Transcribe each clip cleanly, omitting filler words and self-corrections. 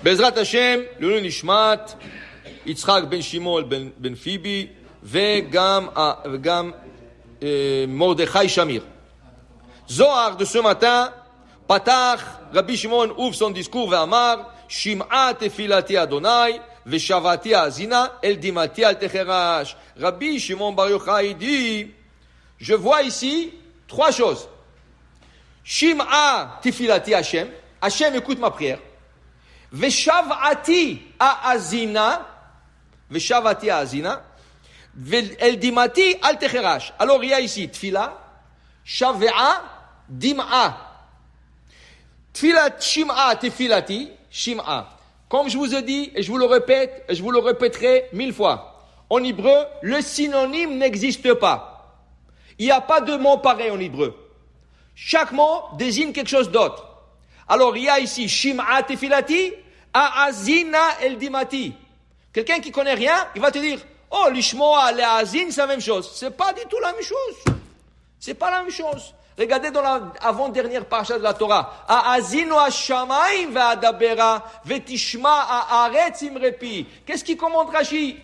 בעזרת השם, לעילוי נשמת יצחק בן שמעון בן פיבי וגם מרדכי שמיר. Zohar de ce matin, Patach, Rabbi Shimon ouvre son discours ואמר, שמעה תפילתי אדוני ושבעתי האזינה אל דמעתי אל תחרש. Rabbi Shimon Bar Yochai dit, je vois ici trois choses. Shim'a tefilati Hashem, Hashem écoute ma prière. Veshavati haazina, veshavati haazina, el dimati al techerash. Alors il y a ici tfila, shav'a, dim'a. Tfilat shim'a tefilati, shim'a. Comme je vous ai dit, et je vous le répète, et je vous le répéterai 1000 fois. En hébreu, le synonyme n'existe pas. Il n'y a pas de mot pareil en hébreu. Chaque mot désigne quelque chose d'autre. Alors, il y a ici Shim'a tefilati, Aazina el dimati. Quelqu'un qui connaît rien, il va te dire, oh, l'ishmoa, l'azin, c'est la même chose. C'est pas du tout la même chose. C'est pas la même chose. Regardez dans la avant-dernière parasha de la Torah. Aazinu hashamayim ve'adabera ve'tishma haaretz imrepi. Qu'est-ce qui commente Rashi?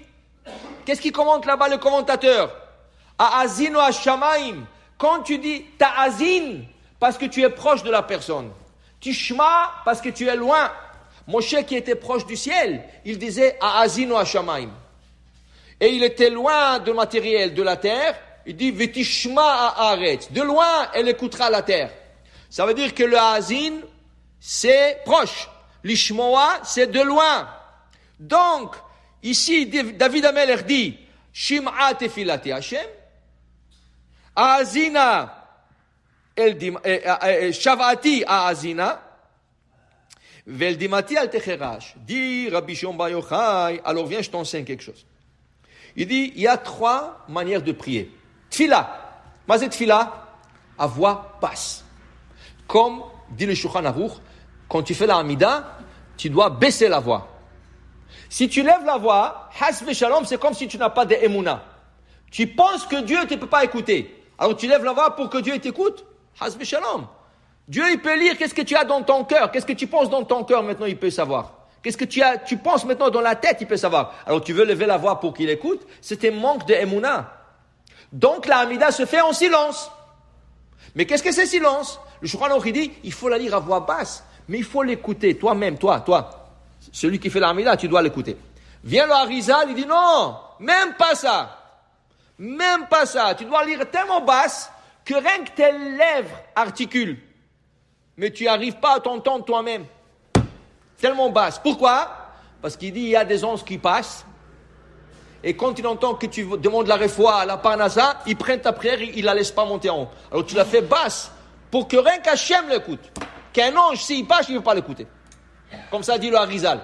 Qu'est-ce qui commente là-bas le commentateur? Aazinu hashamayim. Quand tu dis ta'azin, parce que tu es proche de la personne. Tishma, parce que tu es loin. Moshe qui était proche du ciel, il disait Aazinu hashamayim. Et il était loin du matériel de la terre, il dit Vetishma haaretz. De loin, elle écoutera la terre. Ça veut dire que le Aazin, c'est proche. L'Ishmoa, c'est de loin. Donc, ici, David Ameler dit Shim'a tefilati Hashem, Aazina Shavati Aazina, Vel dimati al techerash. Dit Rabbi Shimon Bar Yochai, alors viens, je t'enseigne quelque chose. Il dit, il y a 3 manières de prier. Tfila. Mazet tfila, à voix basse. Comme dit le Shulchan Aruch, quand tu fais la Hamida, tu dois baisser la voix. Si tu lèves la voix, has v'shalom, c'est comme si tu n'as pas de emuna. Tu penses que Dieu ne peut pas écouter. Alors tu lèves la voix pour que Dieu t'écoute. Has v'shalom. Dieu, il peut lire qu'est-ce que tu as dans ton cœur. Qu'est-ce que tu penses dans ton cœur maintenant, il peut savoir. Qu'est-ce que tu penses maintenant dans la tête, il peut savoir. Alors tu veux lever la voix pour qu'il écoute, c'est un manque de emuna. Donc la Hamida se fait en silence. Mais qu'est-ce que c'est silence? Le Shulchan Aruch dit, il faut la lire à voix basse, mais il faut l'écouter, toi-même, toi. Celui qui fait la Hamida, tu dois l'écouter. Vient le Harizal, il dit non, même pas ça. Même pas ça. Tu dois lire tellement basse que rien que tes lèvres articulent. Mais tu n'arrives pas à t'entendre toi-même. Tellement basse. Pourquoi? Parce qu'il dit, il y a des anges qui passent. Et quand il entend que tu demandes la refoua à la parnasa, ils prennent ta prière et ils ne la laissent pas monter en haut. Alors tu la fais basse pour que rien qu'Hachem l'écoute. Qu'un ange, s'il passe, il ne veut pas l'écouter. Comme ça dit le Harizal.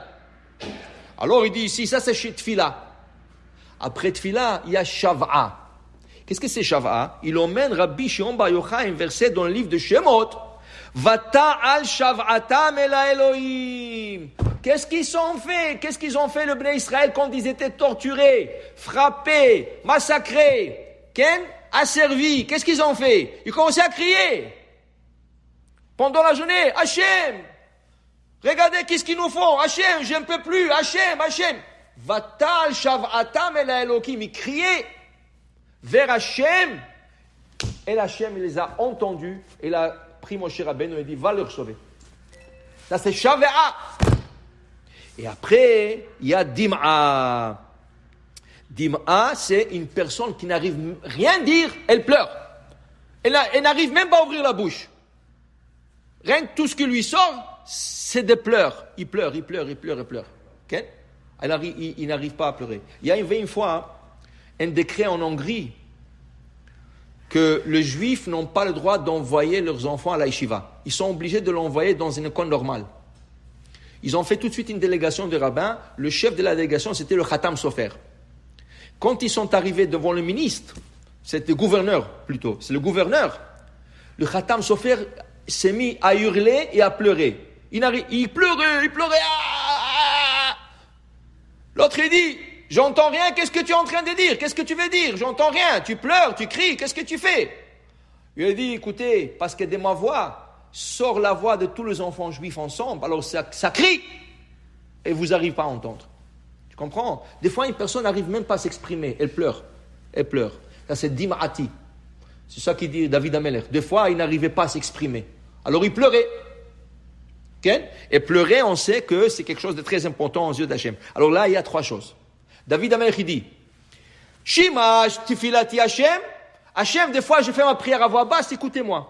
Alors il dit ici, ça c'est chez Tfila. Après Tfila, il y a Shav'a. Qu'est-ce que c'est Shav'a? Il emmène Rabbi Shimon Bar Yochai un verset dans le livre de Shemot. Vata'al shav'atam el Elohim. Qu'est-ce qu'ils ont fait le Bnei Israël quand ils étaient torturés, frappés, massacrés, asservis? Qu'est-ce qu'ils ont fait? Ils commençaient à crier. Pendant la journée, Hachem, regardez qu'est-ce qu'ils nous font. Hachem, je ne peux plus. Hachem. Vata'al shav'atam el Elohim. Ils criaient vers Hachem. Et Hachem, il les a entendus. Et la pris Moshe Rabbeinu et dit, va leur sauver. Ça c'est Shav'a. Et après, il y a Dim'a. Dim'a, c'est une personne qui n'arrive rien dire, elle pleure. Elle n'arrive même pas à ouvrir la bouche. Rien que tout ce qui lui sort, c'est des pleurs. Il pleure. Okay? Il n'arrive pas à pleurer. Il y a une fois un décret en Hongrie que les juifs n'ont pas le droit d'envoyer leurs enfants à la yeshiva. Ils sont obligés de l'envoyer dans une école normale. Ils ont fait tout de suite une délégation de rabbins. Le chef de la délégation, c'était le Khatam Sofer. Quand ils sont arrivés devant le ministre, c'était le gouverneur plutôt, c'est le gouverneur, le Khatam Sofer s'est mis à hurler et à pleurer. Il pleurait. L'autre, il dit, j'entends rien, qu'est-ce que tu es en train de dire? Qu'est-ce que tu veux dire? J'entends rien, tu pleures, tu cries, qu'est-ce que tu fais? Il a dit, écoutez, parce que de ma voix sort la voix de tous les enfants juifs ensemble, alors ça crie. et vous n'arrivez pas à entendre. Tu comprends? Des fois, une personne n'arrive même pas à s'exprimer. Elle pleure. Ça, c'est dima'ati. C'est ça qu'il dit David Amelech. Des fois, il n'arrivait pas à s'exprimer. Alors, il pleurait. Okay? Et pleurer, on sait que c'est quelque chose de très important aux yeux d'Hachem. Alors là, il y a 3 choses. David Amelech, il dit, Shimash tifilati Hachem. Hachem, des fois, je fais ma prière à voix basse, écoutez-moi.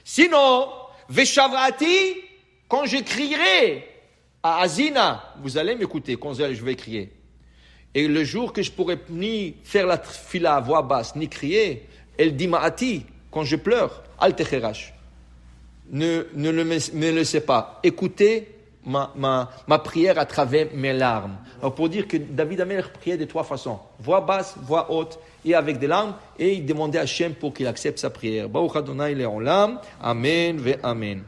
Sinon, veshavrati, quand je crierai à Azina, vous allez m'écouter quand je vais crier. Et le jour que je pourrai ni faire la fila à voix basse, ni crier, El Dimaati, quand je pleure, Al Techerash. Ne me laissez pas. Écoutez ma prière à travers mes larmes. Alors pour dire que David Amelech priait de 3 façons. Voix basse, voix haute et avec des larmes. Et il demandait à Hachem pour qu'il accepte sa prière. Baruch Adonai Le'olam. Amen ve Amen.